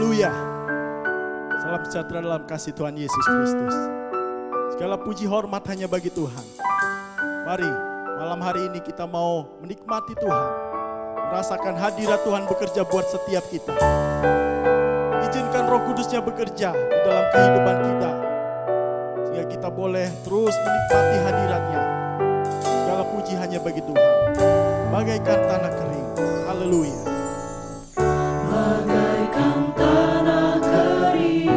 Haleluya. Salam sejahtera dalam kasih Tuhan Yesus Kristus. Segala puji hormat hanya bagi Tuhan. Mari malam hari ini kita mau menikmati Tuhan, merasakan hadirat Tuhan bekerja buat setiap kita. Izinkan Roh Kudusnya bekerja di dalam kehidupan kita, sehingga kita boleh terus menikmati hadiratnya. Segala puji hanya bagi Tuhan, bagaikan tanah kering. Haleluya. Bagaikan tanah kering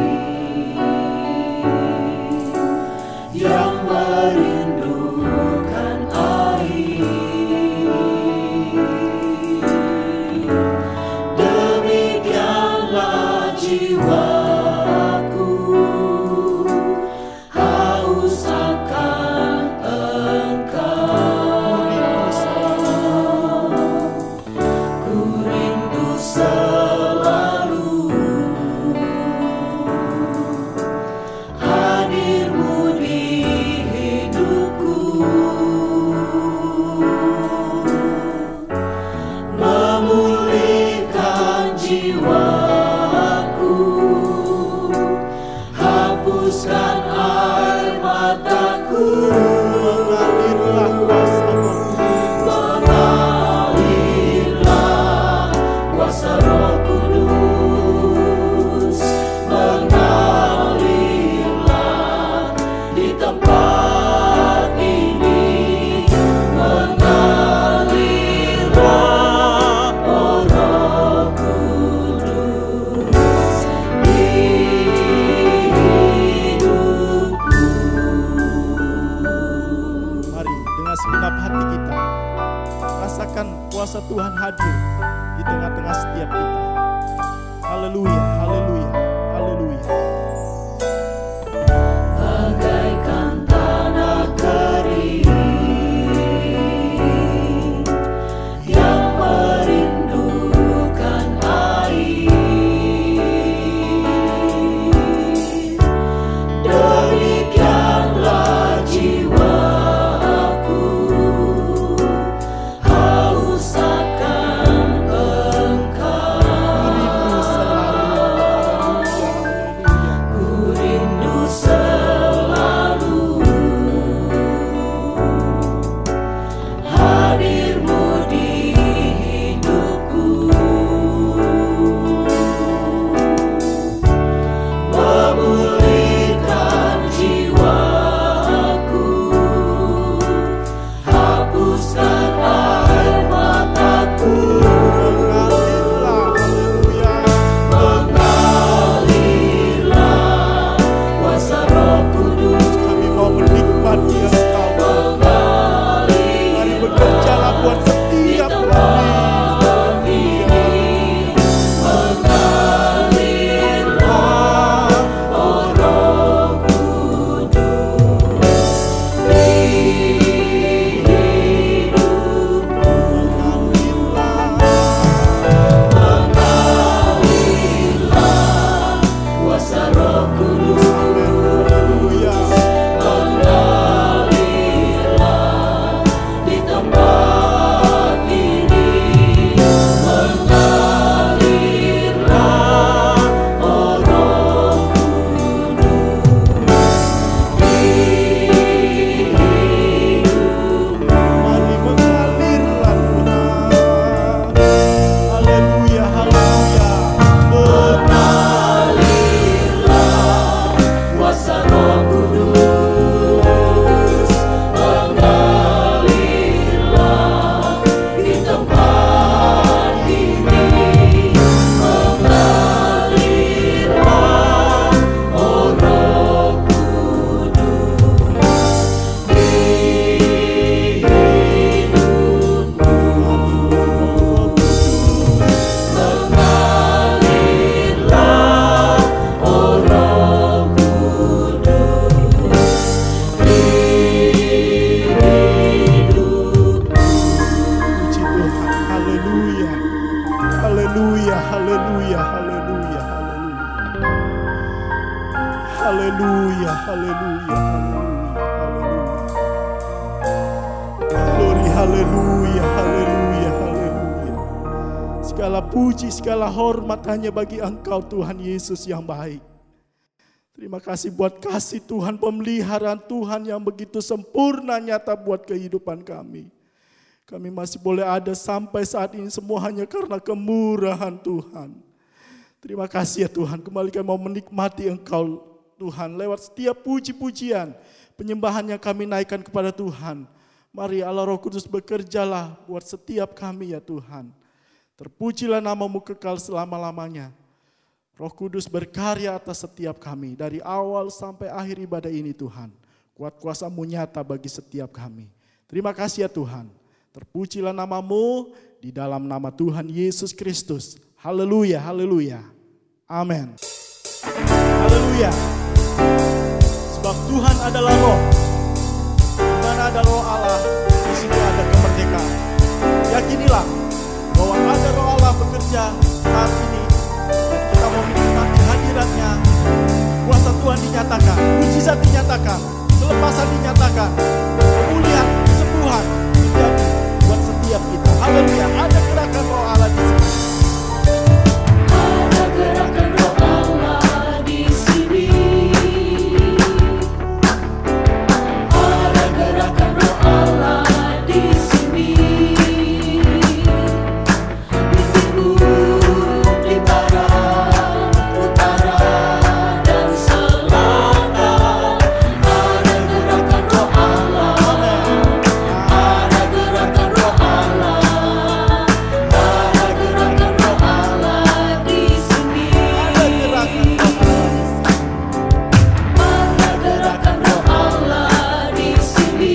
yang merindukan air, demikianlah jiwaku haus akan Engkau. Ku rindu selalu hadir-Mu di hidupku, memulihkan jiwaku, hapuskan air mataku. Mengalirlah kuasa-Mu, Mengalirlah kuasa Roh Kudus, mengalirlah di tempat ini, mengalirlah, oh Roh Kudus, di hidupku. mari dengan segenap hati kita rasakan kuasa Tuhan hadir di tengah-tengah setiap kita. Haleluya, haleluya, haleluya. Bagaikan tanah kering yang merindukan air, demikianlah jiwaku haus akan Engkau. Rindu selalu, haleluya, Ku rindu selalu hadir-Mu di hidupku, memulihkan jiwaku, hapuskan air mataku. mengalirlah, haleluya. Mengalirlah kuasa Roh Kudus, Kami mau menikmati Engkau. Mari bekerjalah buat setiap kami. mengalirlah, oh Roh Kudus, di hidupku. Mengalirlah kuasa Roh Kudus, Haleluya. mengalirlah di tempat ini, mengalirlah, oh Roh Kudus, di hidupku. Mari mengalirlah Tuhan. Haleluya, haleluya. Mengalirlah kuasa Roh Kudus, mengalirlah di tempat ini, mengalirlah, oh Roh Kudus, di hidupku. Mengalirlah, oh Roh Kudus, di hidupku. Puji Tuhan. Haleluya. Haleluya, haleluya, haleluya, haleluya. Haleluya, haleluya, haleluya. Glory, haleluya, haleluya, haleluya. Segala puji, segala hormat hanya bagi Engkau Tuhan Yesus yang baik. Terima kasih buat kasih Tuhan, pemeliharaan Tuhan yang begitu sempurna nyata buat kehidupan kami. Kami masih boleh ada sampai saat ini semua hanya karena kemurahan Tuhan. Terima kasih ya Tuhan, kembali kami mau menikmati Engkau Tuhan lewat setiap puji-pujian, penyembahan yang kami naikkan kepada Tuhan. Mari Allah Roh Kudus bekerjalah buat setiap kami ya Tuhan. Terpujilah nama-Mu kekal selama-lamanya. Roh Kudus berkarya atas setiap kami dari awal sampai akhir ibadah ini Tuhan. Kuat kuasa-Mu nyata bagi setiap kami. Terima kasih ya Tuhan. Terpujilah nama-Mu di dalam nama Tuhan Yesus Kristus. Haleluya, haleluya. Amin. Haleluya. Sebab Tuhan adalah Roh. Di mana ada Roh Allah, di situ ada kemerdekaan. Yakinilah bahwa ada Roh Allah bekerja saat ini. Dan kita mau menikmati hadiratnya. Kuasa Tuhan dinyatakan, mujizat dinyatakan, kelepasan dinyatakan, pemulihan, kesembuhan terjadi buat setiap kita. Haleluya, ada gerakan Roh Allah di sini. Ada gerakan Roh Allah di sini. Ada gerakan Roh Allah di sini. Di timur, di barat, utara, dan selatan. Ada gerakan Roh Allah. Ada gerakan Roh Allah. Ada gerakan Roh Allah di sini. Ada gerakan Roh Allah. Ada gerakan Roh Allah di sini.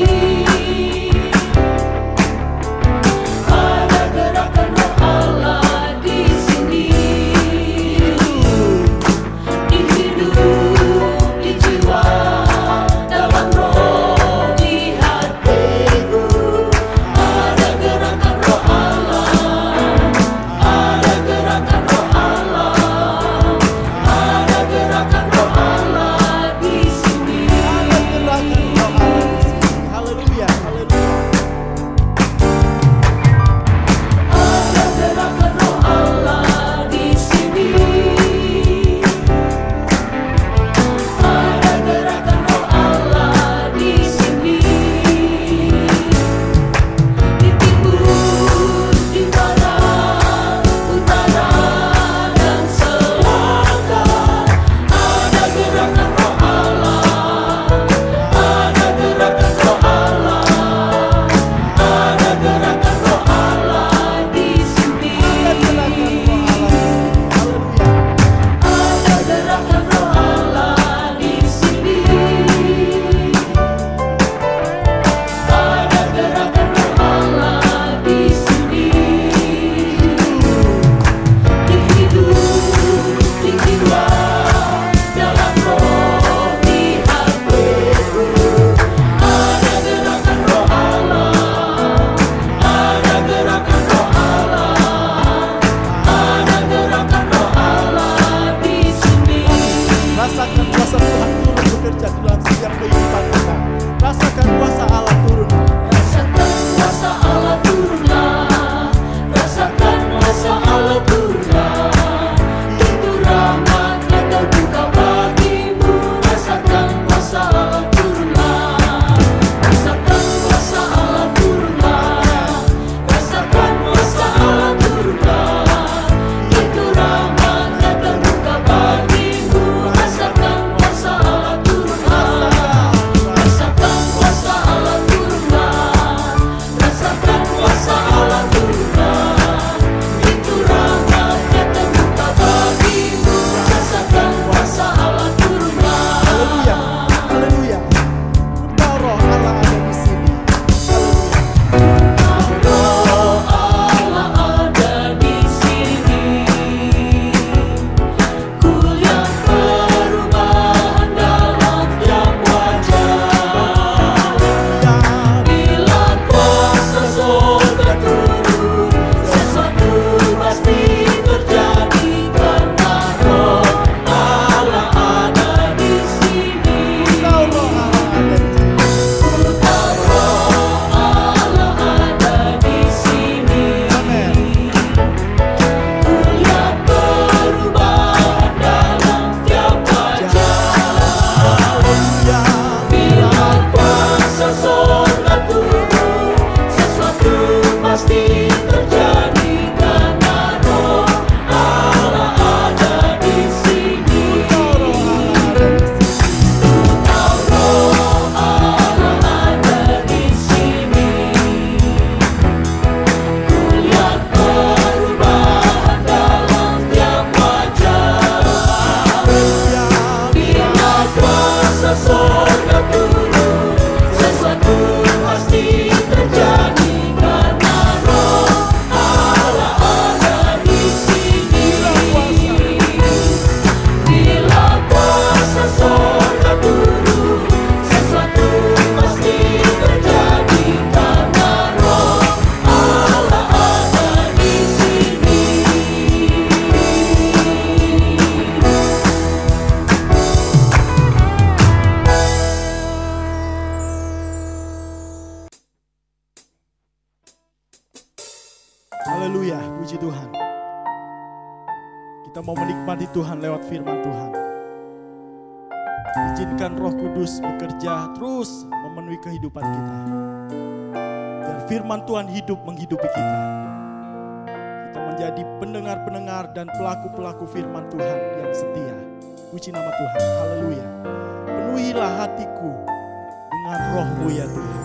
Ada gerakan Roh Allah di sini. Di hidup, di jiwa, dalam roh, di hatiku. Ada gerakan Roh Allah. Ada gerakan Roh Allah. Ada gerakan Roh Allah di sini. Ada gerakan Roh Allah di sini. Haleluya, haleluya. Ada gerakan Roh Allah di sini. Ada gerakan Roh Allah di sini. Di timur, di barat, utara, dan selatan. Ada gerakan Roh Allah. Ada gerakan Roh Allah. Ada gerakan Roh Allah di sini. Ada gerakan Roh Allah. Haleluya. Ada gerakan Roh Allah di sini. Ada gerakan Roh Allah di sini. Di hidup, di jiwa, dalam roh, di hatiku. Ada gerakan Roh Allah. Ada gerakan Roh Allah. Ada gerakan Roh Allah di sini. Rasakan kuasa Tuhan turun bekerja dalam setiap kehidupan kita. Rasakan kuasa Allah turun. Rasakan kuasa Allah turunlah. Rasakan kuasa Allah turunlah. Pintu rahmatnya terbuka bagimu. Rasakan kuasa Allah turunlah. Rasakan kuasa Allah turunlah. Rasakan kuasa Allah turunlah. Pintu rahmatnya terbuka bagimu. Rasakan kuasa Allah turunlah. Rasakan kuasa Allah turunlah. Rasakan kuasa Kita mau menikmati Tuhan lewat firman Tuhan. Izinkan Roh Kudus bekerja terus memenuhi kehidupan kita. Dan firman Tuhan hidup menghidupi kita. Kita menjadi pendengar-pendengar dan pelaku-pelaku firman Tuhan yang setia. Puji nama Tuhan, haleluya. Penuhilah hatiku dengan Roh-Mu ya Tuhan.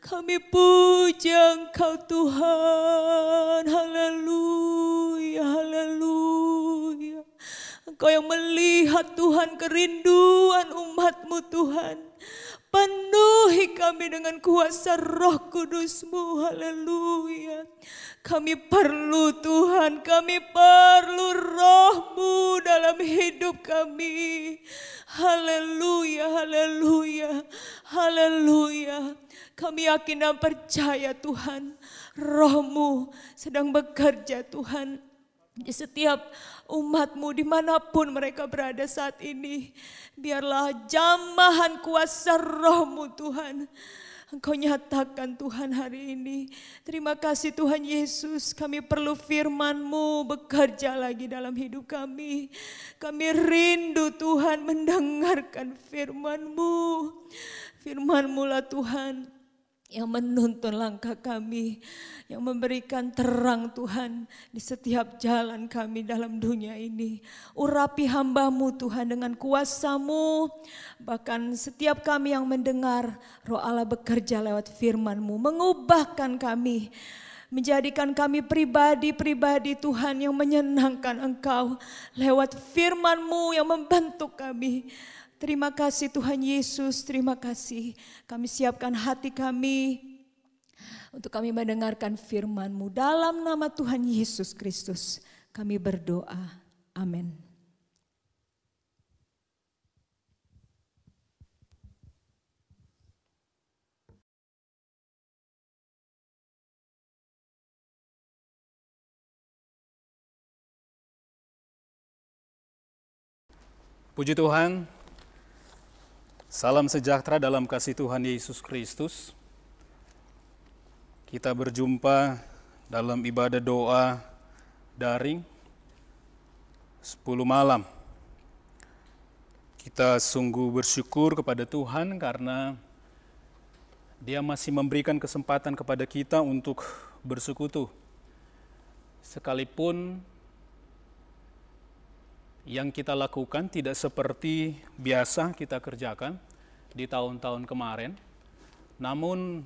Kami puja Engkau Tuhan, haleluya, haleluya. Engkau yang melihat Tuhan kerinduan umat-Mu Tuhan. Penuhi kami dengan kuasa Roh Kudus-Mu, haleluya. Kami perlu Tuhan, kami perlu Roh-Mu dalam hidup kami. Haleluya, haleluya, haleluya. Kami yakin dan percaya Tuhan, Roh-Mu sedang bekerja Tuhan di setiap umat-Mu dimanapun mereka berada saat ini. Biarlah jamahan kuasa Roh-Mu Tuhan, Engkau nyatakan Tuhan hari ini. Terima kasih Tuhan Yesus, kami perlu firman-Mu bekerja lagi dalam hidup kami. Kami rindu Tuhan mendengarkan firman-Mu. Firman-Mu lah Tuhan yang menuntun langkah kami, yang memberikan terang Tuhan di setiap jalan kami dalam dunia ini. Urapi hamba-Mu Tuhan dengan kuasa-Mu, bahkan setiap kami yang mendengar, Roh Allah bekerja lewat firman-Mu, mengubahkan kami, menjadikan kami pribadi-pribadi Tuhan yang menyenangkan Engkau lewat firman-Mu yang membentuk kami. Terima kasih Tuhan Yesus, terima kasih. Kami siapkan hati kami untuk kami mendengarkan firman-Mu. Dalam nama Tuhan Yesus Kristus kami berdoa. Amin. Puji Tuhan. Salam sejahtera dalam kasih Tuhan Yesus Kristus. Kita berjumpa dalam ibadah doa daring 10 malam. Kita sungguh bersyukur kepada Tuhan karena Dia masih memberikan kesempatan kepada kita untuk bersekutu. Sekalipun yang kita lakukan tidak seperti biasa kita kerjakan di tahun-tahun kemarin. Namun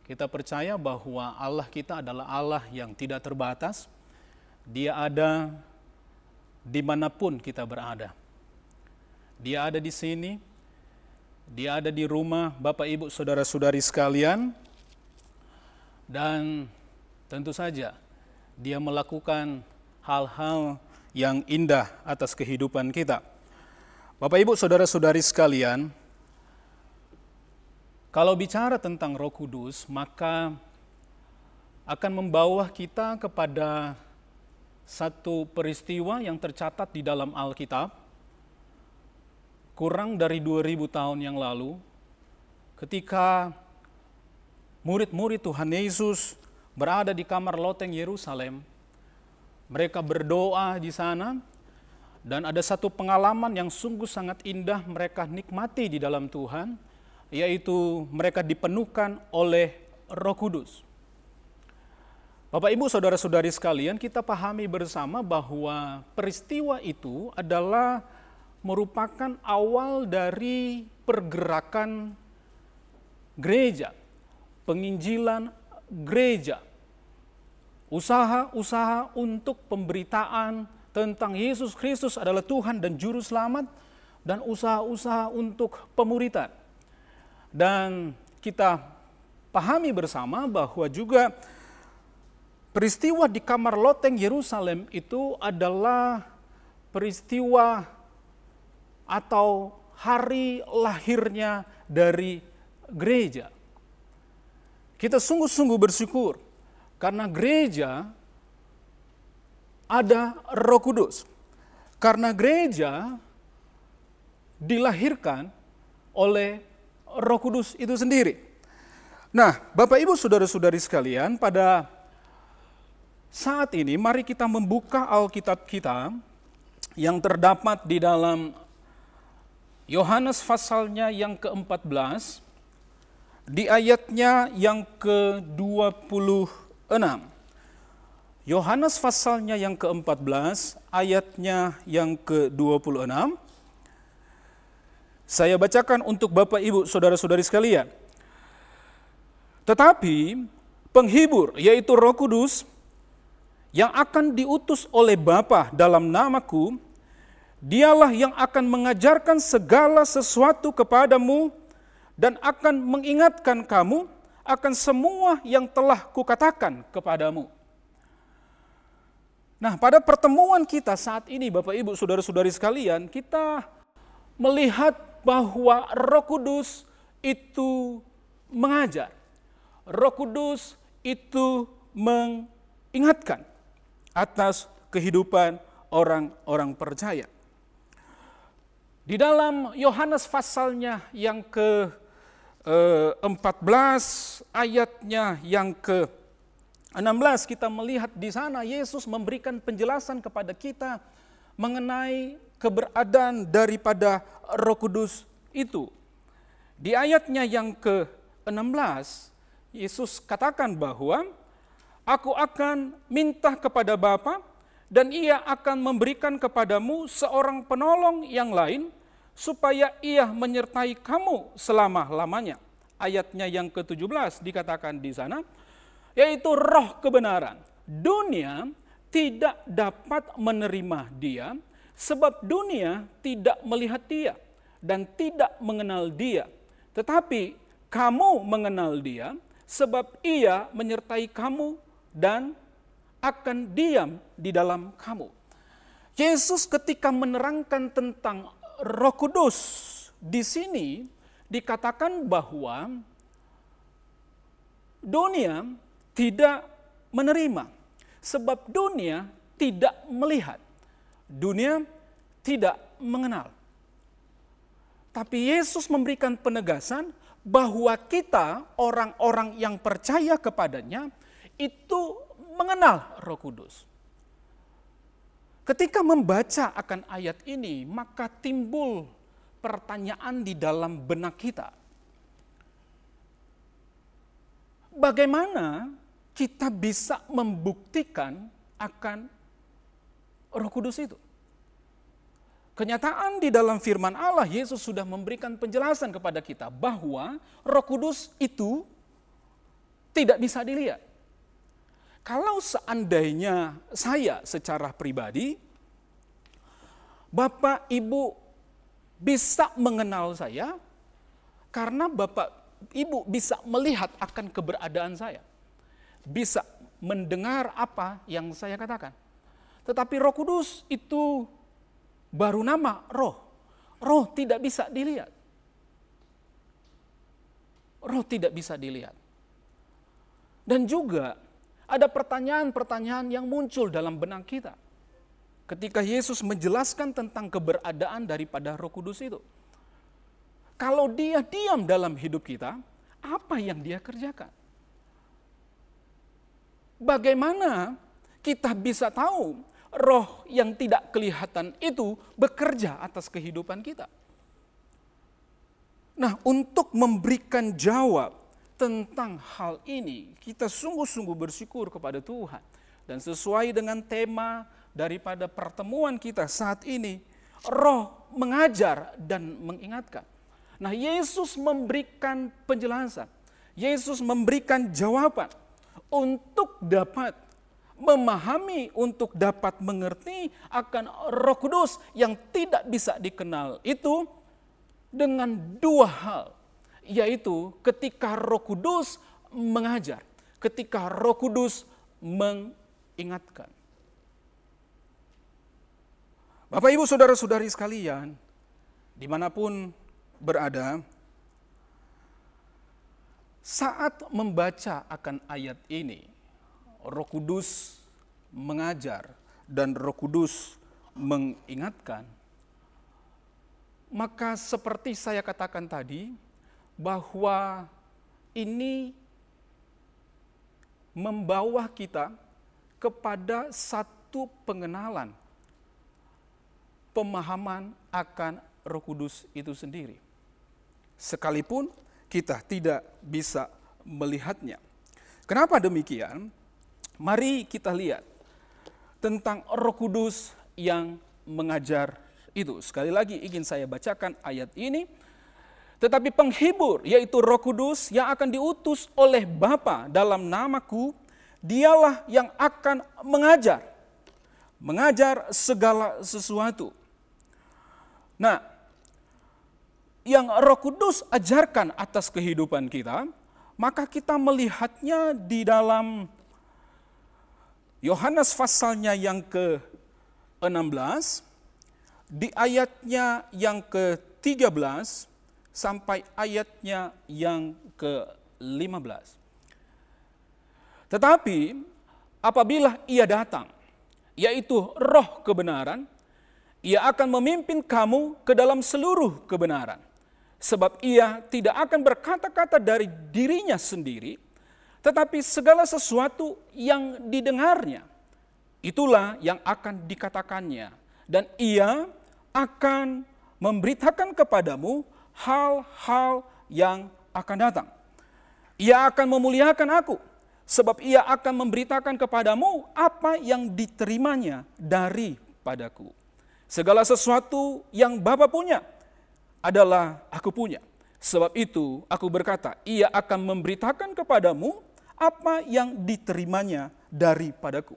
kita percaya bahwa Allah kita adalah Allah yang tidak terbatas. Dia ada dimanapun kita berada. Dia ada di sini, Dia ada di rumah Bapak Ibu Saudara-saudari sekalian. Dan tentu saja Dia melakukan hal-hal yang indah atas kehidupan kita. Bapak Ibu Saudara-saudari sekalian, kalau bicara tentang Roh Kudus, maka akan membawa kita kepada satu peristiwa yang tercatat di dalam Alkitab, kurang dari 2000 tahun yang lalu, ketika murid-murid Tuhan Yesus berada di kamar loteng Yerusalem. Mereka berdoa di sana dan ada satu pengalaman yang sungguh sangat indah mereka nikmati di dalam Tuhan, yaitu mereka dipenuhkan oleh Roh Kudus. Bapak Ibu Saudara-saudari sekalian, kita pahami bersama bahwa peristiwa itu adalah merupakan awal dari pergerakan gereja, penginjilan gereja. Usaha-usaha untuk pemberitaan tentang Yesus Kristus adalah Tuhan dan Juru Selamat, dan usaha-usaha untuk pemuridan. Dan kita pahami bersama bahwa juga peristiwa di kamar loteng Yerusalem itu adalah peristiwa atau hari lahirnya dari gereja. Kita sungguh-sungguh bersyukur karena gereja ada Roh Kudus. Karena gereja dilahirkan oleh Roh Kudus itu sendiri. Nah, Bapak Ibu Saudara-saudari sekalian, pada saat ini mari kita membuka Alkitab kita yang terdapat di dalam Yohanes pasalnya yang ke-14, di ayatnya yang ke-26. Yohanes pasalnya yang ke-14, ayatnya yang ke-26. Saya bacakan untuk Bapak Ibu Saudara-saudari sekalian. Tetapi penghibur, yaitu Roh Kudus, yang akan diutus oleh Bapa dalam namaku, Dialah yang akan mengajarkan segala sesuatu kepadamu dan akan mengingatkan kamu akan semua yang telah kukatakan kepadamu. Nah, pada pertemuan kita saat ini, Bapak Ibu Saudara-saudari sekalian, kita melihat bahwa Roh Kudus itu mengajar. Roh Kudus itu mengingatkan atas kehidupan orang-orang percaya. Di dalam Yohanes pasalnya yang ke-14 ayatnya yang ke-16 kita melihat di sana Yesus memberikan penjelasan kepada kita mengenai keberadaan daripada Roh Kudus itu. Di ayatnya yang ke-16 Yesus katakan bahwa aku akan minta kepada Bapa dan ia akan memberikan kepadamu seorang penolong yang lain, supaya ia menyertai kamu selama-lamanya. Ayatnya yang ke-17 dikatakan di sana, yaitu roh kebenaran. Dunia tidak dapat menerima dia, sebab dunia tidak melihat dia dan tidak mengenal dia. Tetapi kamu mengenal dia, sebab ia menyertai kamu dan akan diam di dalam kamu. Yesus ketika menerangkan tentang Roh Kudus di sini dikatakan bahwa dunia tidak menerima sebab dunia tidak melihat, dunia tidak mengenal. Tapi Yesus memberikan penegasan bahwa kita orang-orang yang percaya kepadanya itu mengenal Roh Kudus. Ketika membaca akan ayat ini, maka timbul pertanyaan di dalam benak kita. Bagaimana kita bisa membuktikan akan Roh Kudus itu? Kenyataan di dalam firman Allah, Yesus sudah memberikan penjelasan kepada kita bahwa Roh Kudus itu tidak bisa dilihat. Kalau seandainya saya secara pribadi, Bapak Ibu bisa mengenal saya karena Bapak Ibu bisa melihat akan keberadaan saya. Bisa mendengar apa yang saya katakan. Tetapi Roh Kudus itu baru nama roh. Roh tidak bisa dilihat. Roh tidak bisa dilihat. Dan juga ada pertanyaan-pertanyaan yang muncul dalam benak kita ketika Yesus menjelaskan tentang keberadaan daripada Roh Kudus itu. Kalau dia diam dalam hidup kita, apa yang dia kerjakan? Bagaimana kita bisa tahu roh yang tidak kelihatan itu bekerja atas kehidupan kita? Nah, untuk memberikan jawab tentang hal ini, kita sungguh-sungguh bersyukur kepada Tuhan. Dan sesuai dengan tema daripada pertemuan kita saat ini, roh mengajar dan mengingatkan. Nah, Yesus memberikan penjelasan. Yesus memberikan jawaban untuk dapat memahami, untuk dapat mengerti akan Roh Kudus yang tidak bisa dikenal itu dengan dua hal. Yaitu ketika Roh Kudus mengajar, ketika Roh Kudus mengingatkan. Bapak Ibu saudara-saudari sekalian, dimanapun berada, saat membaca akan ayat ini, Roh Kudus mengajar dan Roh Kudus mengingatkan, maka seperti saya katakan tadi, bahwa ini membawa kita kepada satu pengenalan, pemahaman akan Roh Kudus itu sendiri. Sekalipun kita tidak bisa melihatnya. Kenapa demikian? Mari kita lihat tentang Roh Kudus yang mengajar itu. Sekali lagi ingin saya bacakan ayat ini. Tetapi penghibur, yaitu Roh Kudus yang akan diutus oleh Bapa dalam namaku, dialah yang akan mengajar segala sesuatu. Nah, yang Roh Kudus ajarkan atas kehidupan kita, maka kita melihatnya di dalam Yohanes pasalnya yang ke-16, di ayatnya yang ke-13, sampai ayatnya yang ke-15. Tetapi apabila ia datang, yaitu roh kebenaran. Ia akan memimpin kamu ke dalam seluruh kebenaran. Sebab ia tidak akan berkata-kata dari dirinya sendiri, tetapi segala sesuatu yang didengarnya, itulah yang akan dikatakannya. Dan ia akan memberitakan kepadamu hal-hal yang akan datang. Ia akan memuliakan aku, sebab ia akan memberitakan kepadamu apa yang diterimanya daripadaku. Segala sesuatu yang Bapa punya adalah aku punya. Sebab itu aku berkata, ia akan memberitakan kepadamu apa yang diterimanya daripadaku.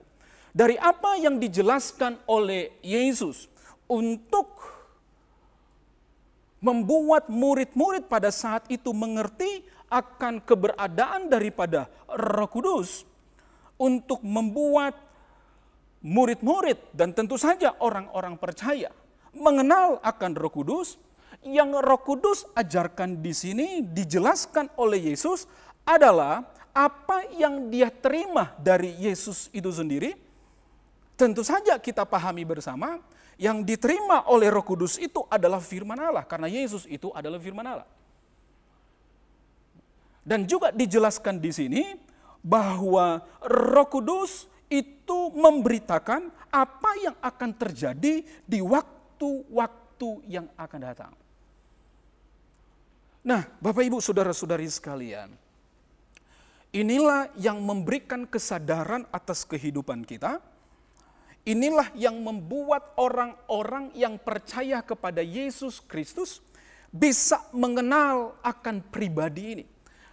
Dari apa yang dijelaskan oleh Yesus untuk membuat murid-murid pada saat itu mengerti akan keberadaan daripada Roh Kudus, untuk membuat murid-murid dan tentu saja orang-orang percaya mengenal akan Roh Kudus. Yang Roh Kudus ajarkan di sini dijelaskan oleh Yesus adalah apa yang dia terima dari Yesus itu sendiri. Tentu saja kita pahami bersama, yang diterima oleh Roh Kudus itu adalah firman Allah, karena Yesus itu adalah firman Allah. Dan juga dijelaskan di sini bahwa Roh Kudus itu memberitakan apa yang akan terjadi di waktu-waktu yang akan datang. Nah, Bapak Ibu Saudara-saudari sekalian, inilah yang memberikan kesadaran atas kehidupan kita. Inilah yang membuat orang-orang yang percaya kepada Yesus Kristus bisa mengenal akan pribadi ini.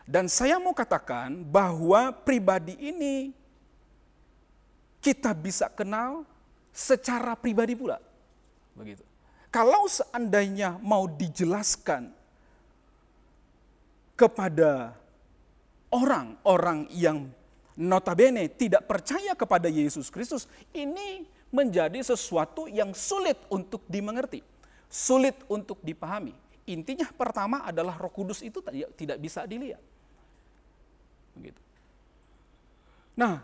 Dan saya mau katakan bahwa pribadi ini kita bisa kenal secara pribadi pula. Begitu. Kalau seandainya mau dijelaskan kepada orang-orang yang notabene tidak percaya kepada Yesus Kristus, ini menjadi sesuatu yang sulit untuk dimengerti, sulit untuk dipahami. Intinya pertama adalah Roh Kudus itu tidak bisa dilihat. Begitu. Nah,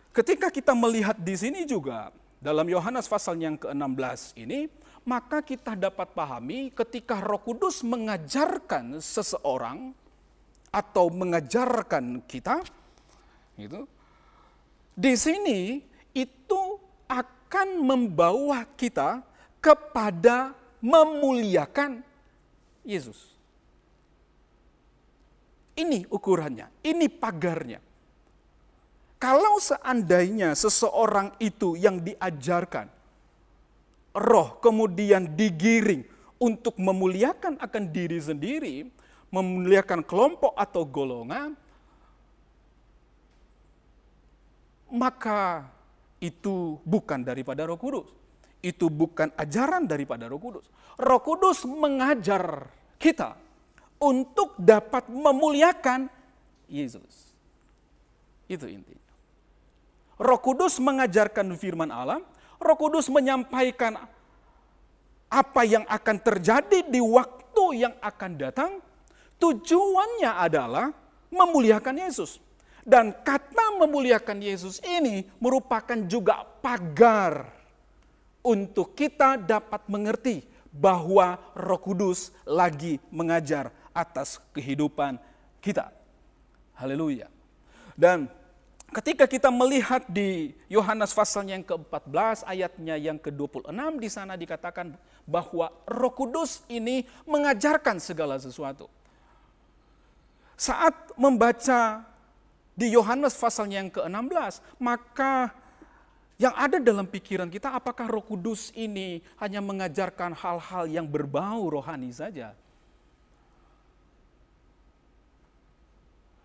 ketika kita melihat di sini juga dalam Yohanes pasal yang ke-16 ini, maka kita dapat pahami ketika Roh Kudus mengajarkan seseorang atau mengajarkan kita, gitu. Di sini itu akan membawa kita kepada memuliakan Yesus. Ini ukurannya, ini pagarnya. Kalau seandainya seseorang itu yang diajarkan roh kemudian digiring untuk memuliakan akan diri sendiri, memuliakan kelompok atau golongan, maka itu bukan daripada Roh Kudus. Itu bukan ajaran daripada Roh Kudus. Roh Kudus mengajar kita untuk dapat memuliakan Yesus. Itu intinya. Roh Kudus mengajarkan firman Allah. Roh Kudus menyampaikan apa yang akan terjadi di waktu yang akan datang. Tujuannya adalah memuliakan Yesus. Dan kata memuliakan Yesus ini merupakan juga pagar untuk kita dapat mengerti bahwa Roh Kudus lagi mengajar atas kehidupan kita. Haleluya. Dan ketika kita melihat di Yohanes pasal yang ke-14 ayatnya yang ke-26, di sana dikatakan bahwa Roh Kudus ini mengajarkan segala sesuatu. Saat membaca di Yohanes pasal yang ke-16, maka yang ada dalam pikiran kita, apakah Roh Kudus ini hanya mengajarkan hal-hal yang berbau rohani saja?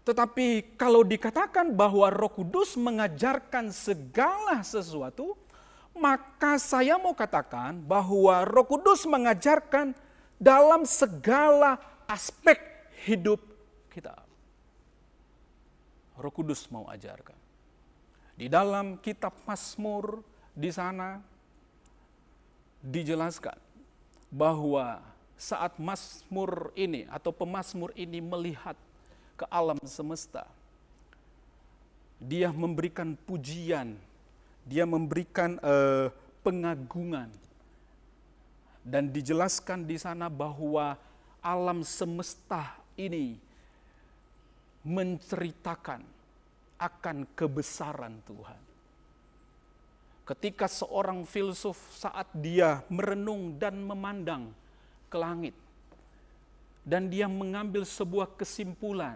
Tetapi kalau dikatakan bahwa Roh Kudus mengajarkan segala sesuatu, maka saya mau katakan bahwa Roh Kudus mengajarkan dalam segala aspek hidup kita. Roh Kudus mau ajarkan. Di dalam kitab Mazmur di sana dijelaskan bahwa saat Mazmur ini atau pemazmur ini melihat ke alam semesta, dia memberikan pujian dia memberikan pengagungan. Dan dijelaskan di sana bahwa alam semesta ini menceritakan akan kebesaran Tuhan. Ketika seorang filsuf saat dia merenung dan memandang ke langit, dan dia mengambil sebuah kesimpulan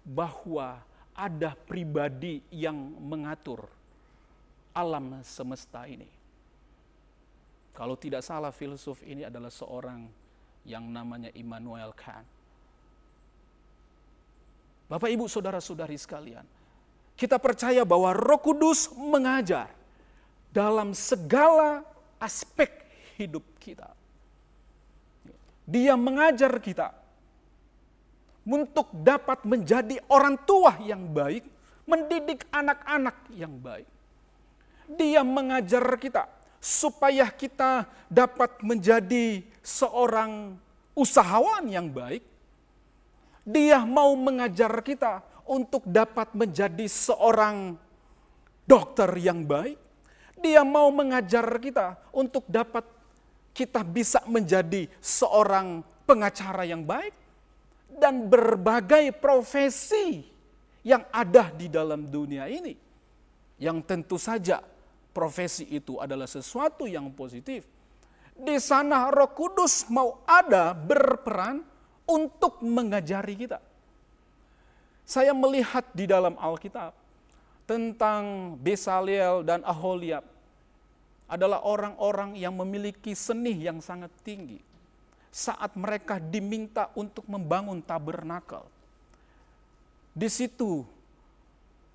bahwa ada pribadi yang mengatur alam semesta ini. Kalau tidak salah, filsuf ini adalah seorang yang namanya Immanuel Kant. Bapak, Ibu, saudara-saudari sekalian, kita percaya bahwa Roh Kudus mengajar dalam segala aspek hidup kita. Dia mengajar kita untuk dapat menjadi orang tua yang baik, mendidik anak-anak yang baik. Dia mengajar kita supaya kita dapat menjadi seorang usahawan yang baik. Dia mau mengajar kita untuk dapat menjadi seorang dokter yang baik. Dia mau mengajar kita untuk dapat kita bisa menjadi seorang pengacara yang baik. Dan berbagai profesi yang ada di dalam dunia ini. Yang tentu saja profesi itu adalah sesuatu yang positif. Di sana Roh Kudus mau ada berperan untuk mengajari kita. Saya melihat di dalam Alkitab tentang Besaleel dan Aholiab adalah orang-orang yang memiliki seni yang sangat tinggi. Saat mereka diminta untuk membangun tabernakel, di situ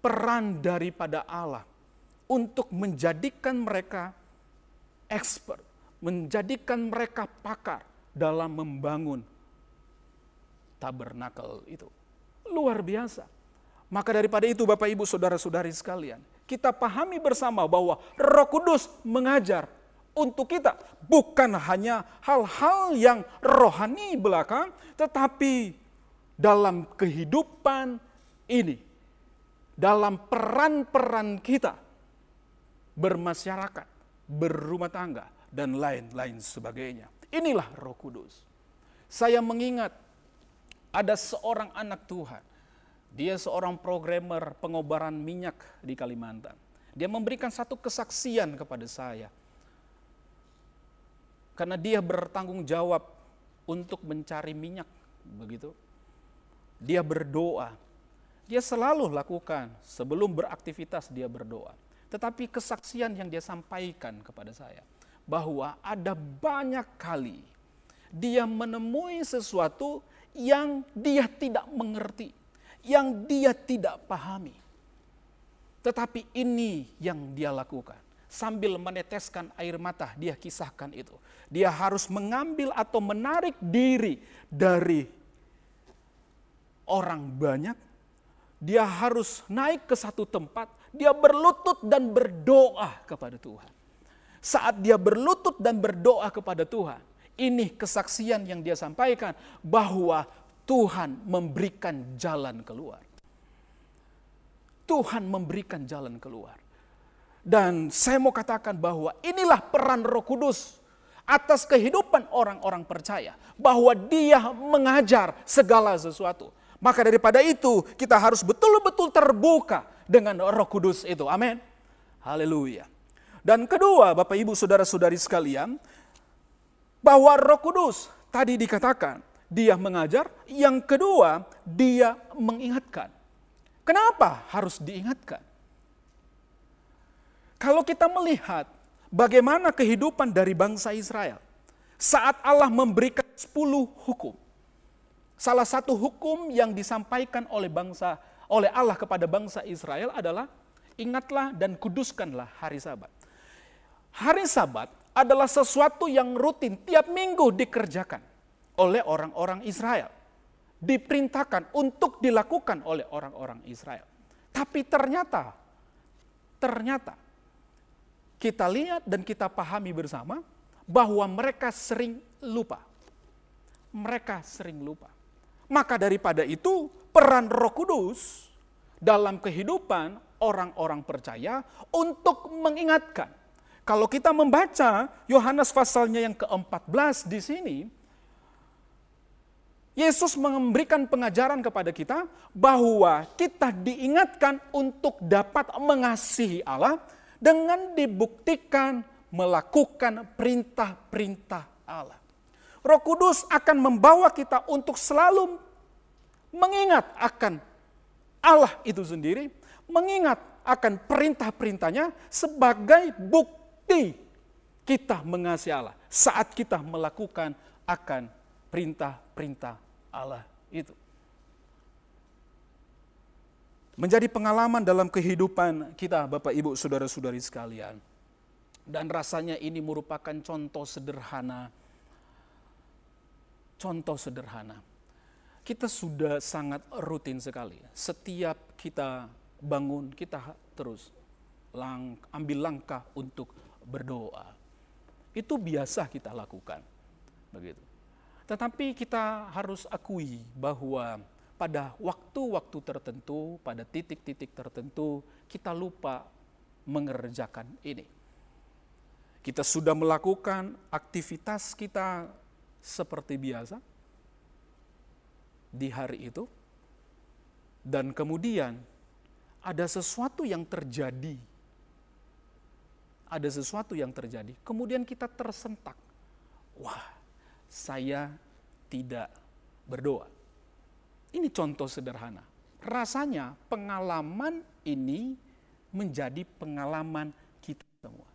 peran daripada Allah untuk menjadikan mereka expert, menjadikan mereka pakar dalam membangun tabernakel itu. Luar biasa. Maka daripada itu Bapak Ibu Saudara-saudari sekalian, kita pahami bersama bahwa Roh Kudus mengajar untuk kita. Bukan hanya hal-hal yang rohani belaka, tetapi dalam kehidupan ini, dalam peran-peran kita, bermasyarakat, berumah tangga, dan lain-lain sebagainya. Inilah Roh Kudus. Saya mengingat ada seorang anak Tuhan. Dia seorang programmer pengobaran minyak di Kalimantan. Dia memberikan satu kesaksian kepada saya. Karena dia bertanggung jawab untuk mencari minyak, begitu. Dia berdoa. Dia selalu lakukan sebelum beraktivitas dia berdoa. Tetapi kesaksian yang dia sampaikan kepada saya, bahwa ada banyak kali dia menemui sesuatu yang dia tidak mengerti, yang dia tidak pahami. Tetapi ini yang dia lakukan. Sambil meneteskan air mata, dia kisahkan itu. Dia harus mengambil atau menarik diri dari orang banyak. Dia harus naik ke satu tempat, dia berlutut dan berdoa kepada Tuhan. Saat dia berlutut dan berdoa kepada Tuhan, ini kesaksian yang dia sampaikan bahwa Tuhan memberikan jalan keluar. Tuhan memberikan jalan keluar. Dan saya mau katakan bahwa inilah peran Roh Kudus atas kehidupan orang-orang percaya. Bahwa dia mengajar segala sesuatu. Maka daripada itu kita harus betul-betul terbuka dengan Roh Kudus itu. Amin. Haleluya. Dan kedua, Bapak Ibu Saudara-saudari sekalian, bahwa Roh Kudus tadi dikatakan dia mengajar, yang kedua dia mengingatkan. Kenapa harus diingatkan? Kalau kita melihat bagaimana kehidupan dari bangsa Israel saat Allah memberikan 10 hukum. Salah satu hukum yang disampaikan oleh Allah kepada bangsa Israel adalah ingatlah dan kuduskanlah hari Sabat. Hari Sabat adalah sesuatu yang rutin tiap minggu dikerjakan oleh orang-orang Israel. Diperintahkan untuk dilakukan oleh orang-orang Israel. Tapi ternyata kita lihat dan kita pahami bersama bahwa mereka sering lupa. Mereka sering lupa. Maka daripada itu peran Roh Kudus dalam kehidupan orang-orang percaya untuk mengingatkan. Kalau kita membaca Yohanes pasalnya yang ke-14 di sini, Yesus memberikan pengajaran kepada kita bahwa kita diingatkan untuk dapat mengasihi Allah dengan dibuktikan melakukan perintah-perintah Allah. Roh Kudus akan membawa kita untuk selalu mengingat akan Allah itu sendiri, mengingat akan perintah-perintahnya sebagai bukti kita mengasihi Allah saat kita melakukan akan perintah-perintah Allah itu. Menjadi pengalaman dalam kehidupan kita, Bapak, Ibu, Saudara-saudari sekalian. Dan rasanya ini merupakan contoh sederhana. Contoh sederhana. Kita sudah sangat rutin sekali. Setiap kita bangun, kita terus ambil langkah untuk berdoa. Itu biasa kita lakukan. Begitu. Tetapi kita harus akui bahwa pada waktu-waktu tertentu, pada titik-titik tertentu, kita lupa mengerjakan ini. Kita sudah melakukan aktivitas kita seperti biasa di hari itu, dan kemudian ada sesuatu yang terjadi. Ada sesuatu yang terjadi, kemudian kita tersentak. Wah, saya tidak berdoa. Ini contoh sederhana. Rasanya pengalaman ini menjadi pengalaman kita semua.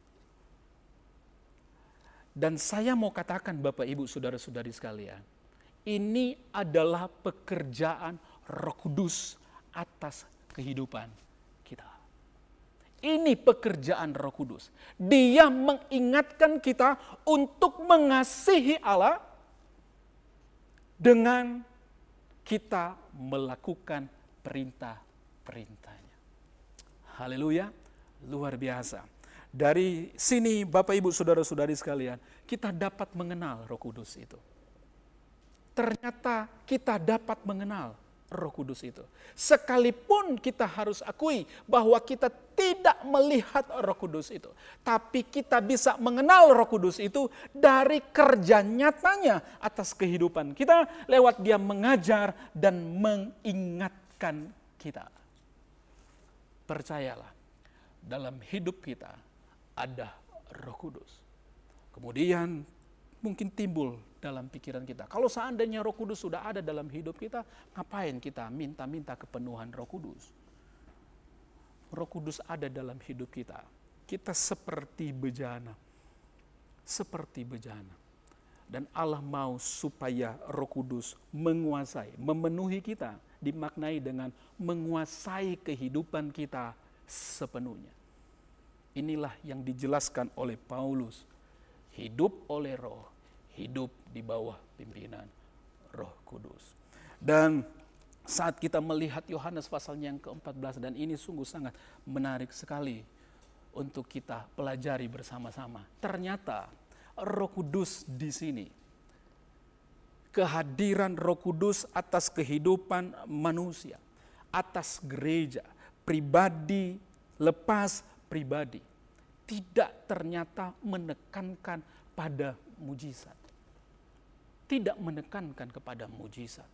Dan saya mau katakan, Bapak, Ibu, Saudara-saudari sekalian, ini adalah pekerjaan Roh Kudus atas kehidupan kita. Ini pekerjaan Roh Kudus. Dia mengingatkan kita untuk mengasihi Allah dengan kita melakukan perintah-perintahnya. Haleluya, luar biasa. Dari sini, Bapak, Ibu, Saudara-saudari sekalian, kita dapat mengenal Roh Kudus itu. Ternyata kita dapat mengenal Roh Kudus itu. Sekalipun kita harus akui bahwa kita tidak melihat Roh Kudus itu, tapi kita bisa mengenal Roh Kudus itu dari kerja nyatanya atas kehidupan kita lewat Dia mengajar dan mengingatkan kita. Percayalah, dalam hidup kita ada Roh Kudus. Kemudian mungkin timbul dalam pikiran kita, kalau seandainya Roh Kudus sudah ada dalam hidup kita, ngapain kita minta-minta kepenuhan Roh Kudus? Roh Kudus ada dalam hidup kita. Kita seperti bejana. Seperti bejana. Dan Allah mau supaya Roh Kudus menguasai, memenuhi kita, dimaknai dengan menguasai kehidupan kita sepenuhnya. Inilah yang dijelaskan oleh Paulus. Hidup oleh Roh, hidup di bawah pimpinan Roh Kudus. Dan saat kita melihat Yohanes pasalnya yang ke-14, dan ini sungguh sangat menarik sekali untuk kita pelajari bersama-sama. Ternyata Roh Kudus di sini, kehadiran Roh Kudus atas kehidupan manusia, atas gereja, pribadi lepas pribadi, tidak ternyata menekankan pada mujizat. Tidak menekankan kepada mujizat.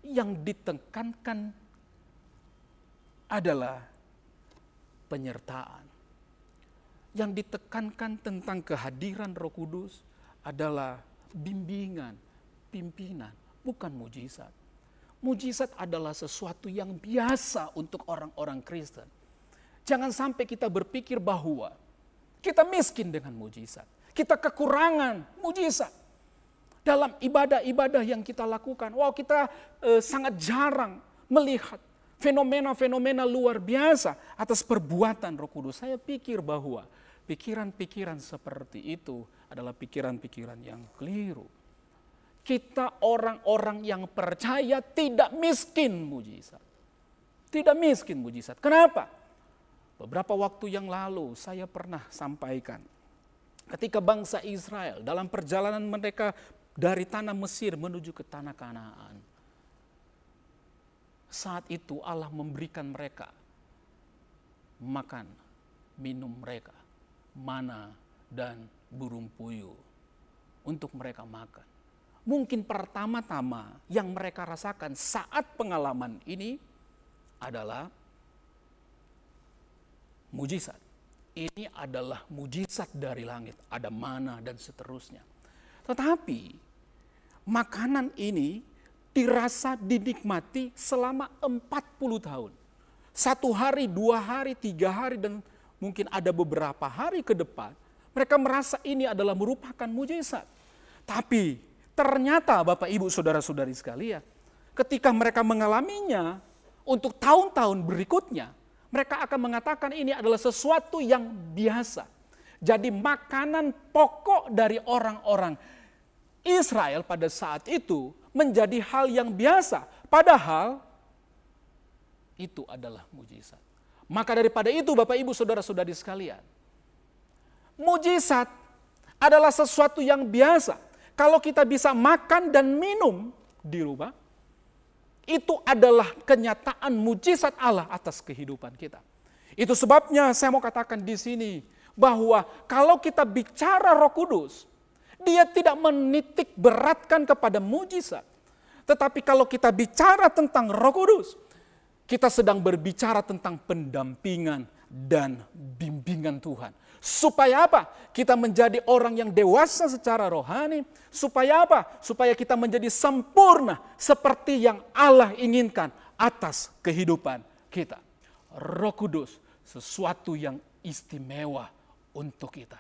Yang ditekankan adalah penyertaan. Yang ditekankan tentang kehadiran Roh Kudus adalah bimbingan, pimpinan, bukan mujizat. Mujizat adalah sesuatu yang biasa untuk orang-orang Kristen. Jangan sampai kita berpikir bahwa kita miskin dengan mujizat. Kita kekurangan mujizat. Dalam ibadah-ibadah yang kita lakukan, kita sangat jarang melihat fenomena-fenomena luar biasa atas perbuatan Roh Kudus. Saya pikir bahwa pikiran-pikiran seperti itu adalah pikiran-pikiran yang keliru. Kita orang-orang yang percaya tidak miskin mujizat. Tidak miskin mujizat. Kenapa? Beberapa waktu yang lalu saya pernah sampaikan. Ketika bangsa Israel dalam perjalanan mereka dari tanah Mesir menuju ke tanah Kanaan. Saat itu Allah memberikan mereka makan, minum mereka, mana dan burung puyuh untuk mereka makan. Mungkin pertama-tama yang mereka rasakan saat pengalaman ini adalah mujizat. Ini adalah mujizat dari langit, ada mana dan seterusnya. Tetapi makanan ini dirasa dinikmati selama 40 tahun. 1 hari, 2 hari, 3 hari, dan mungkin ada beberapa hari ke depan. Mereka merasa ini adalah merupakan mujizat. Tapi ternyata Bapak Ibu Saudara-saudari sekalian, ketika mereka mengalaminya untuk tahun-tahun berikutnya, mereka akan mengatakan ini adalah sesuatu yang biasa. Jadi makanan pokok dari orang-orang Israel pada saat itu menjadi hal yang biasa. Padahal itu adalah mujizat. Maka daripada itu Bapak Ibu Saudara-saudari sekalian, mujizat adalah sesuatu yang biasa. Kalau kita bisa makan dan minum di rumah, itu adalah kenyataan mujizat Allah atas kehidupan kita. Itu sebabnya saya mau katakan di sini bahwa kalau kita bicara Roh Kudus, Dia tidak menitik beratkan kepada mujizat. Tetapi kalau kita bicara tentang Roh Kudus, kita sedang berbicara tentang pendampingan dan bimbingan Tuhan. Supaya apa? Kita menjadi orang yang dewasa secara rohani. Supaya apa? Supaya kita menjadi sempurna seperti yang Allah inginkan atas kehidupan kita. Roh Kudus sesuatu yang istimewa untuk kita.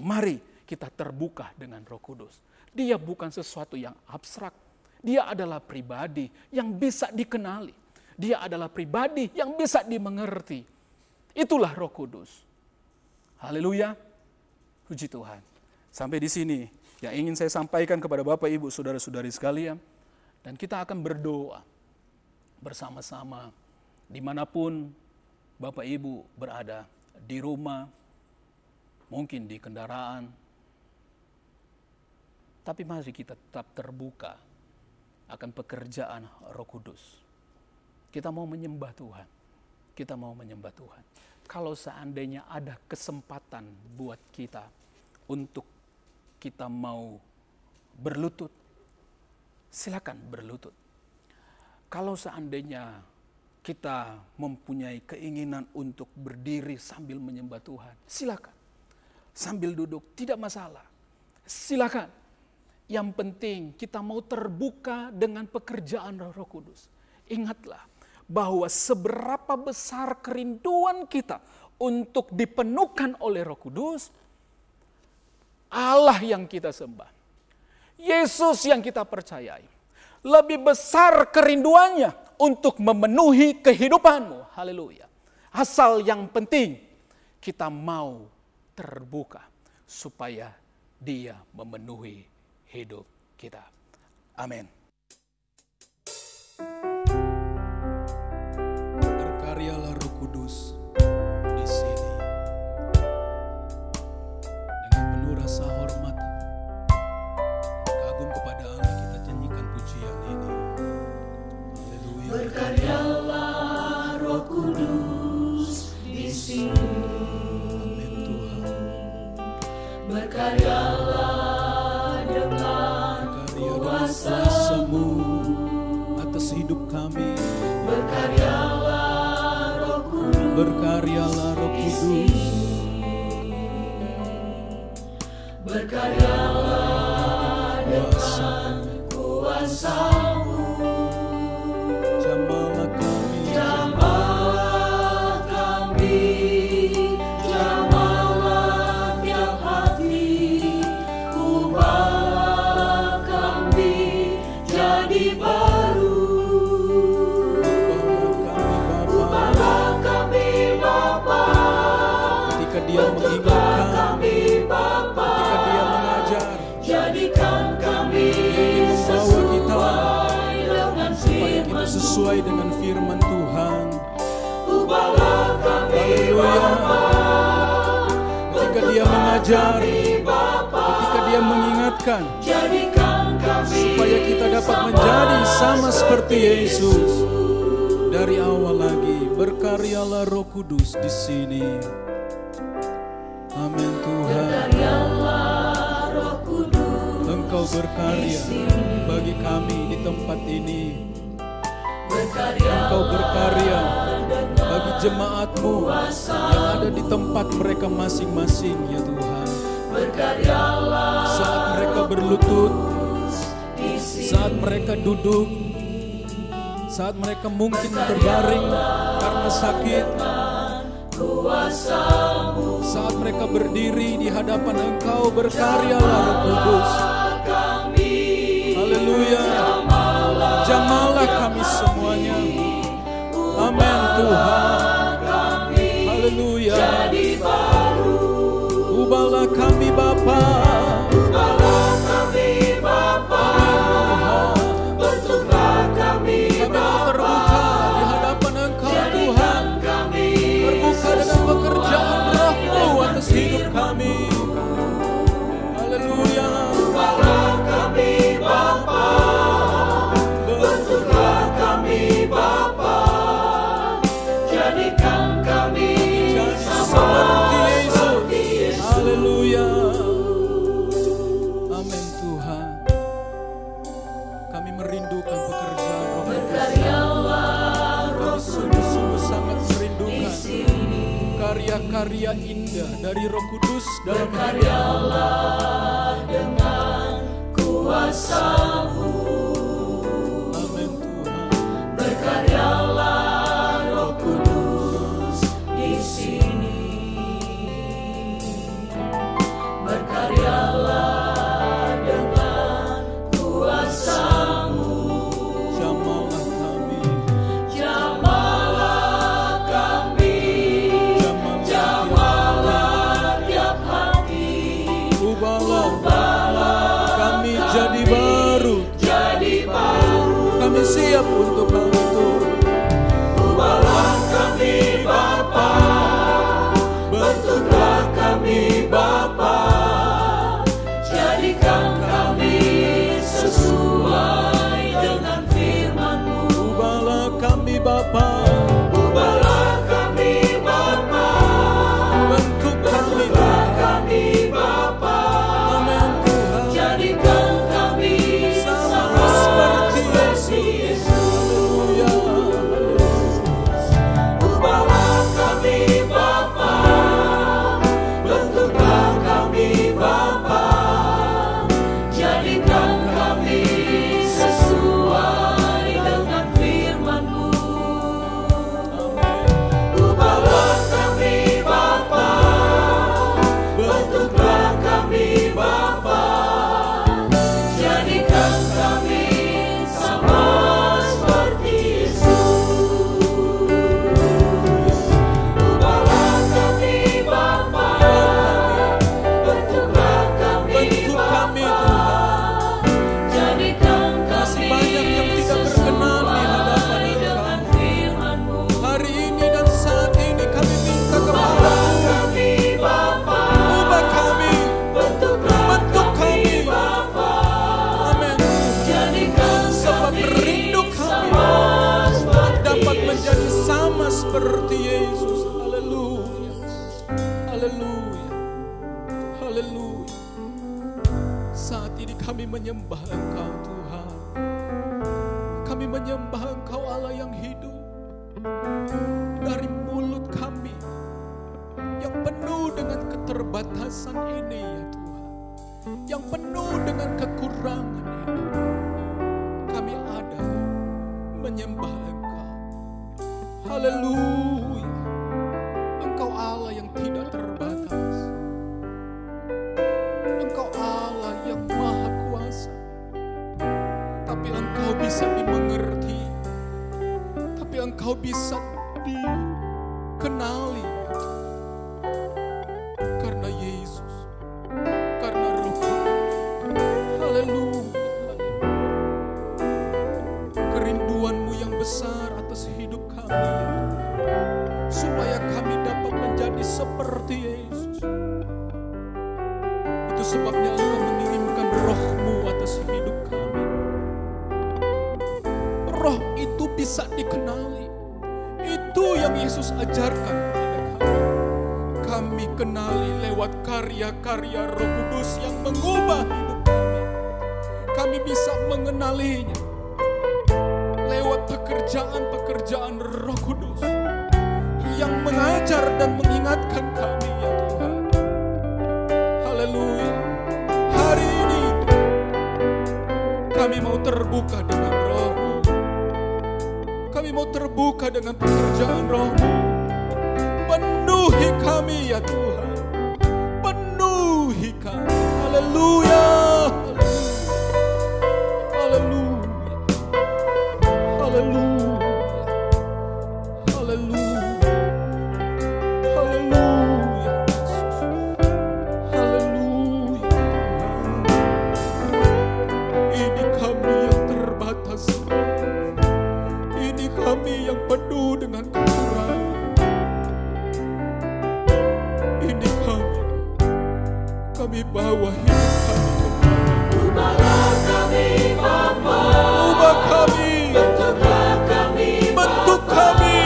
Mari kita terbuka dengan Roh Kudus. Dia bukan sesuatu yang abstrak. Dia adalah pribadi yang bisa dikenali. Dia adalah pribadi yang bisa dimengerti. Itulah Roh Kudus. Haleluya, puji Tuhan. Sampai di sini yang ingin saya sampaikan kepada Bapak Ibu Saudara-saudari sekalian. Dan kita akan berdoa bersama-sama dimanapun Bapak Ibu berada, di rumah, mungkin di kendaraan. Tapi mari kita tetap terbuka akan pekerjaan Roh Kudus. Kita mau menyembah Tuhan. Kita mau menyembah Tuhan. Kalau seandainya ada kesempatan buat kita untuk kita mau berlutut, silakan berlutut. Kalau seandainya kita mempunyai keinginan untuk berdiri sambil menyembah Tuhan, silakan. Sambil duduk, tidak masalah. Silakan. Yang penting kita mau terbuka dengan pekerjaan Roh Kudus. Ingatlah bahwa seberapa besar kerinduan kita untuk dipenuhkan oleh Roh Kudus, Allah yang kita sembah, Yesus yang kita percayai, lebih besar kerinduannya untuk memenuhi kehidupanmu. Haleluya. Asal yang penting kita mau terbuka supaya Dia memenuhi hidup kita. Amin. Berkaryalah Roh Kudus di sini. Dengan penuh rasa hormat dan kagum kepada Allah, kita nyanyikan pujian ini. Haleluya. Berkaryalah Roh Kudus di sini. Amin Tuhan. Berkaryalah dengan kuasa-Mu atas hidup kami. Berkaryalah Roh Kudus. Berkaryalah Roh Kudus. Berkaryalah dengan kuasa-Mu. Jamalah kami. Jamalah kami, jamalah tiap hati, ubahlah kami jadi baru. Ubahlah kami Bapa, Ketika Dia bentuklah mengingatkan, kami Bapa, ketika Dia mengajar, jadikan kami sesuai dengan firman Tuhan. Ubahlah kami Bapa, Ketika Dia mengajar, ketika Dia mengingatkan, jadikan kami supaya kita dapat menjadi sama seperti Yesus. Dari awal lagi, berkaryalah Roh Kudus di sini. Amin Tuhan. Berkaryalah Roh Kudus. Engkau berkarya bagi kami di tempat ini. Engkau berkarya bagi jemaat-Mu yang ada di tempat mereka masing-masing ya Tuhan. Saat mereka berlutut, saat mereka duduk, saat mereka mungkin terbaring karena sakit, saat mereka berdiri di hadapan Engkau, berkaryalah Roh Kudus. Haleluya. Jamalah kami semuanya. Amin Tuhan. Haleluya. Ubahlah kami Bapa. Ubahlah kami Bapa. Bentuklah kami Bapa. Kami mau terbuka di hadapan Engkau Tuhan. Terbuka dengan pekerjaan Roh-Mu atas hidup kami. Haleluya. Ubahlah kami Bapa. Bentuklah kami Bapa. Jadikan kami seperti Yesus. Haleluya. Amin Tuhan. Kami merindukan pekerjaan Roh Kami sungguh-sungguh sangat merindukan karya-karya indah dari Roh Kudus dalam berkaryalah dengan kuasa-Mu. Amin Tuhan. Berkaryalah Roh Kudus di sini. Berkaryalah dengan kuasa-Mu. Jamalah kami. Jamalah kami. Jamalah tiap hati. Ubahlah kami jadi baru. Kami siap untuk hal itu. Ubahlah kami Bapa. Bentuklah kami Bapa. Jadikan kami sesuai dengan firman-Mu. Ubahlah kami Bapa. Ubahlah kami Bapa. Bentuk kami Bentuklah kami Bapa. Amin Tuhan. Jadikan kami Sama seperti Yesus. Haleluya. Ubahlah kami Bapa. Bentuklah kami Bapa. Jadikan kami sesuai dengan firman-Mu. Ubahlah kami Bapa. Bentuklah kami Bapa. Jadikan kami sama seperti Yesus. Ubahlah kami Bapa. Bentuklah kami Bentuk kami Bapa. Tuhan. Jadikan Masih kami banyak yang tidak berkenan di hadapan dengan Engkau. firman-Mu. Hari ini dan saat ini kami minta Ubahlah kepada-Mu. kami Bapa. Ubah kami. Bentuklah Bentuk kami kami. Bapa. Amin. Jadikan Sebab kami rindu kami sama seperti dapat Yesus. menjadi sama seperti Yesus. Haleluya. Haleluya. Haleluya. Saat ini kami menyembah Engkau Tuhan. Kami menyembah Engkau Allah yang hidup. Dari mulut kami yang penuh dengan keterbatasan ini ya Tuhan. Yang penuh dengan kekurangan ini. Kami ada menyembah Engkau. Haleluya. Engkau Allah yang tidak terbatas. Engkau Allah yang maha kuasa. Tapi Engkau bisa dimengerti. Tapi Engkau bisa dikenali. Karena Yesus. Karena Roh Kudus. Haleluya. Kerinduan-Mu yang besar atas hidup kami ya Tuhan. Supaya kami dapat menjadi seperti Yesus. Itu sebabnya Engkau mengirimkan Roh-Mu atas hidup kami. Roh itu bisa dikenali. Itu yang Yesus ajarkan kepada kami. Kami kenali lewat karya-karya Roh Kudus yang mengubah hidup kami. Kami bisa mengenalinya lewat pekerjaan-pekerjaan Roh Kudus yang mengajar dan mengingatkan kami, ya Tuhan. Haleluya. Hari ini kami mau terbuka dengan Roh-Mu. Kami mau terbuka dengan pekerjaan Roh-Mu. Penuhi kami, ya Tuhan. Penuhi kami. Haleluya. Haleluya. Haleluya. Haleluya. Haleluya. Yesus. Haleluya. Ini kami yang terbatas. Ini kami yang penuh dengan kekurangan. Ini kami bawa hidup kami. Ubahlah kami Bapa, Ubah kami, bentuklah kami bentuk kami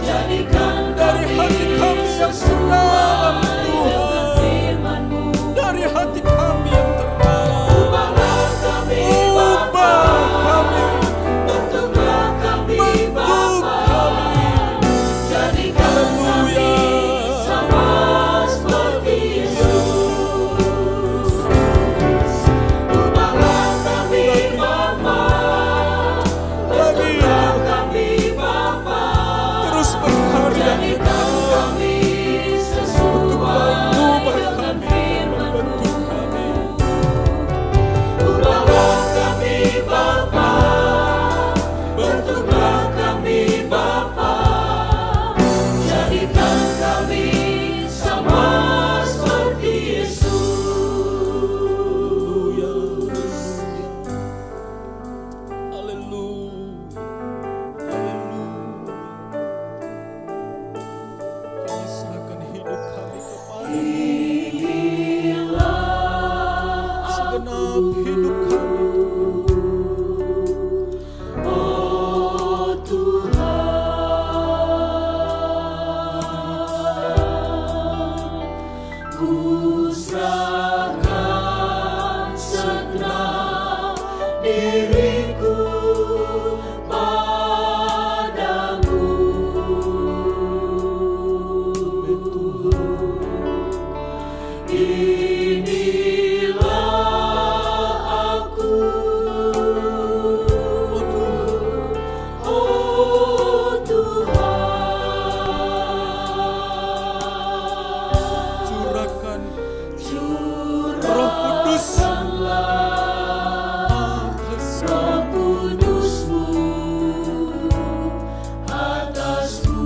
jadikan dari hati kami yang senang, Tuhan. firman-Mu. Dari hati kami yang terdalam. Ubahlah kami Ubah kami, bentuklah kami bentuk kami. jadikan kami sama seperti Yesus. Ubahlah kami Bapa, bentuklah kami Bapa, Terus berkarya jadikan kami sesuai dengan firman-Mu. Ubahlah kami Bapa, bentuklah kami Bapa, jadikan kami sama seperti Yesus. Haleluya. Haleluya. Kami serahkan hidup kami kepada-Mu. Segenap hidup kami. Oh Tuhan, ku serahkan segenap diriku padamu. Inilah aku, oh Tuhan. Curahkan Roh Kudus atas Roh Kudus-Mu atasku.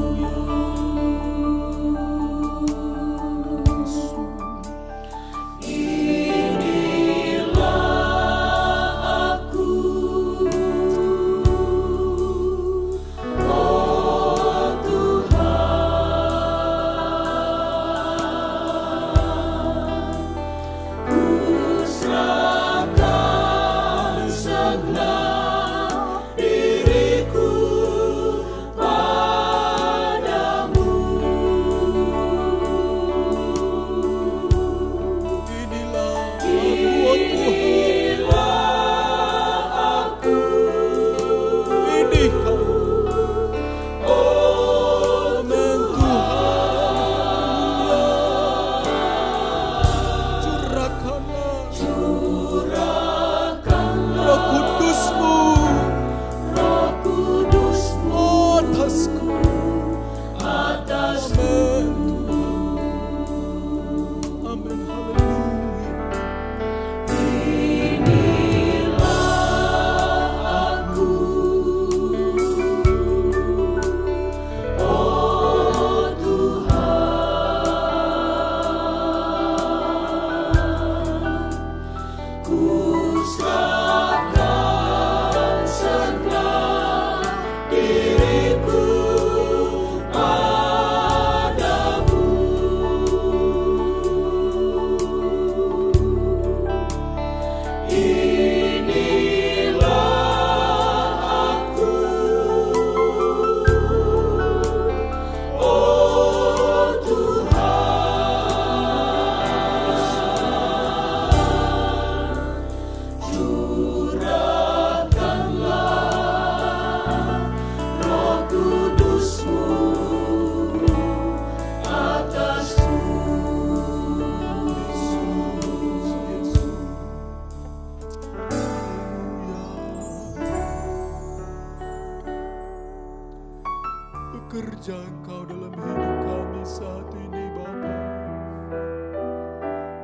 Bekerja Engkau dalam hidup kami saat ini Bapa.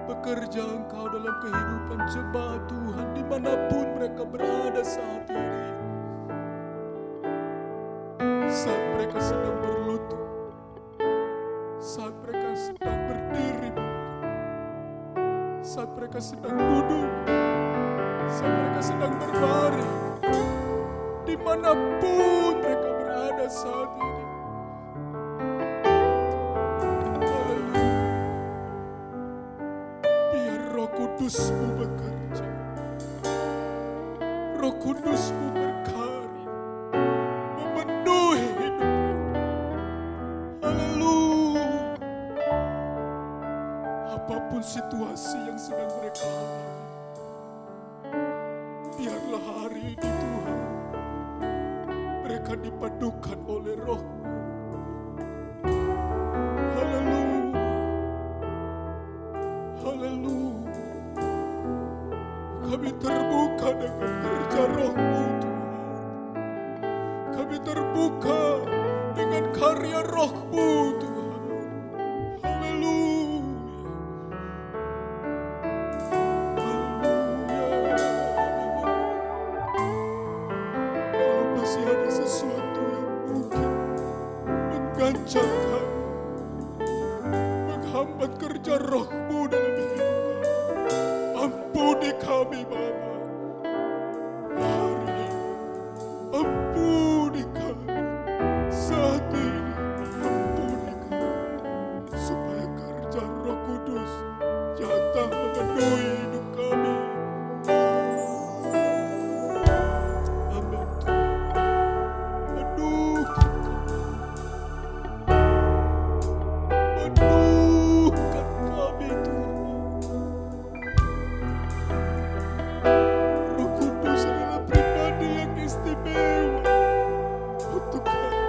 Bekerja Engkau dalam kehidupan jemaat Tuhan dimanapun mereka berada saat ini. Saat mereka sedang berlutut, saat mereka sedang berdiri, saat mereka sedang duduk, saat mereka sedang berbaring, dimanapun mereka berada saat ini. Haleluya. Biar Roh Kudus-Mu bekerja, Roh Kudus-Mu berkarya, memenuhi hidup mereka. Haleluya. Apapun situasi yang sedang mereka alami, biarlah hari ini Tuhan mereka dipadukan oleh Roh-Mu. Haleluya. Haleluya. Kami terbuka dengan kerja Roh-Mu Tuhan. Kami terbuka dengan karya Roh-Mu Tuhan. Haleluya. Kalau masih ada sesuatu yang mungkin menggancang kami, menghambat kerja Roh-Mu dalam hidup kami, ampuni kami Bapa. Hari ini ampuni kami, saat ini ampuni kami, supaya kerja Roh Kudus nyata memenuhi hidup kami. Amin Tuhan. Penuhkan kami Tuhan. Roh Kudus adalah pribadi yang istimewa untuk kami.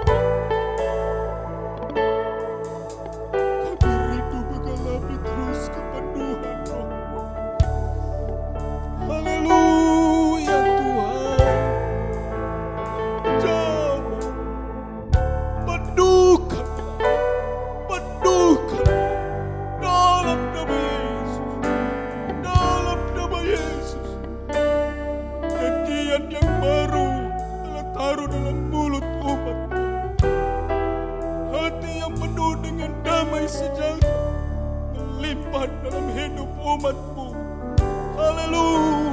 Kami rindu mengalami terus kepenuhan Roh-Mu. Haleluya Tuhan. Jamah, penuhkan dalam nama Yesus, dalam nama Yesus. Nyanyian yang baru telah taruh dalam mulut umat-Mu, hati yang penuh dengan damai sejahtera melimpah dalam hidup umat-Mu. Haleluya.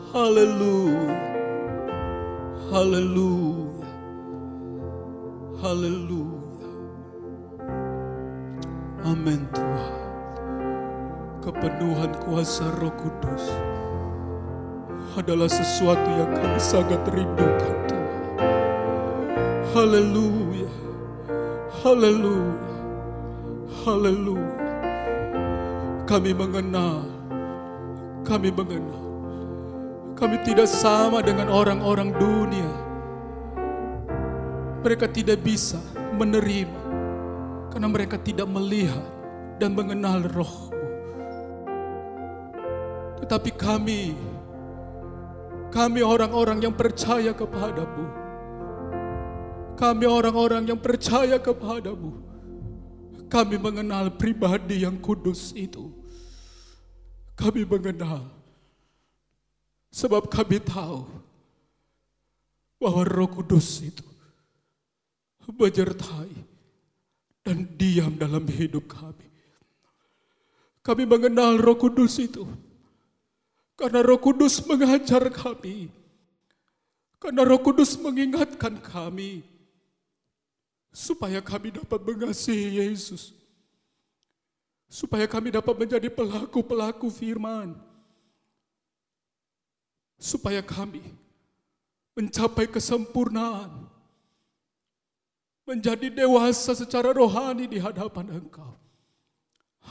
Haleluya. Haleluya. Haleluya. Amin Tuhan. Kepenuhan kuasa Roh Kudus adalah sesuatu yang kami sangat rindukan Tuhan. Haleluya. Haleluya. Haleluya. Kami mengenal. Kami tidak sama dengan orang-orang dunia. Mereka tidak bisa menerima karena mereka tidak melihat dan mengenal Roh-Mu. Tetapi kami orang-orang yang percaya kepadamu. Kami orang-orang yang percaya kepadamu. Kami mengenal pribadi yang kudus itu. Kami mengenal. Sebab kami tahu bahwa Roh Kudus itu menyertai dan diam dalam hidup kami. Kami mengenal Roh Kudus itu karena Roh Kudus mengajar kami. Karena Roh Kudus mengingatkan kami supaya kami dapat mengasihi Yesus. Supaya kami dapat menjadi pelaku-pelaku firman. Supaya kami mencapai kesempurnaan. Menjadi dewasa secara rohani di hadapan Engkau.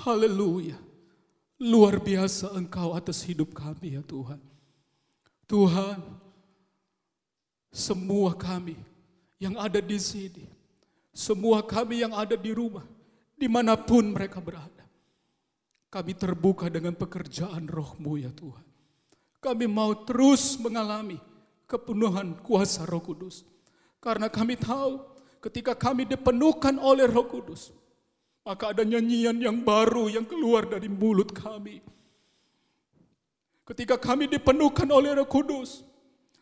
Haleluya. Luar biasa Engkau atas hidup kami ya Tuhan. Tuhan, semua kami yang ada di sini, semua kami yang ada di rumah, dimanapun mereka berada, kami terbuka dengan pekerjaan Roh-Mu ya Tuhan. Kami mau terus mengalami kepenuhan kuasa Roh Kudus. Karena kami tahu ketika kami dipenuhkan oleh Roh Kudus, maka ada nyanyian yang baru yang keluar dari mulut kami. Ketika kami dipenuhkan oleh Roh Kudus,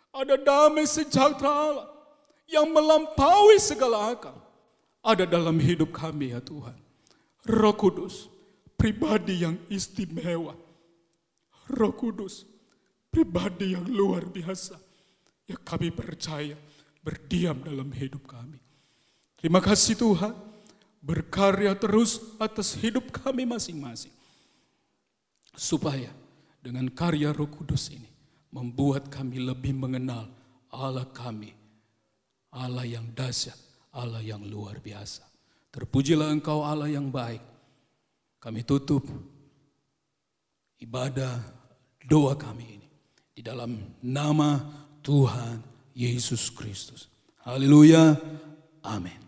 ada damai sejahtera Allah yang melampaui segala akal ada dalam hidup kami ya Tuhan. Roh Kudus, pribadi yang istimewa. Roh Kudus, pribadi yang luar biasa yang kami percaya berdiam dalam hidup kami. Terima kasih Tuhan, berkarya terus atas hidup kami masing-masing. Supaya dengan karya Roh Kudus ini membuat kami lebih mengenal Allah kami. Allah yang dahsyat, Allah yang luar biasa. Terpujilah Engkau Allah yang baik. Kami tutup ibadah doa kami ini di dalam nama Tuhan Yesus Kristus. Haleluya. Amin.